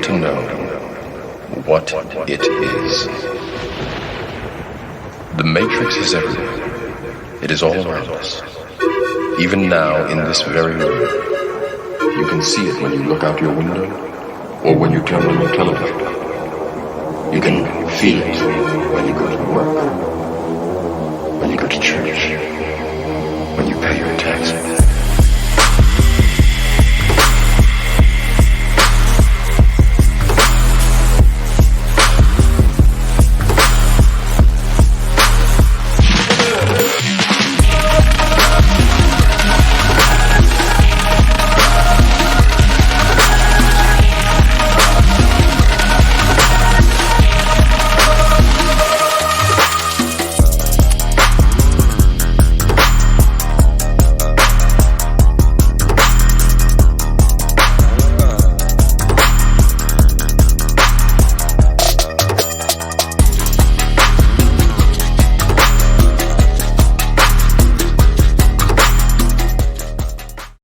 To know what it is. The Matrix is everywhere. It is all around us. Even now, in this very room. You can see it when you look out your window or when you turn on your television. You can feel it when you go to work, when you go to church.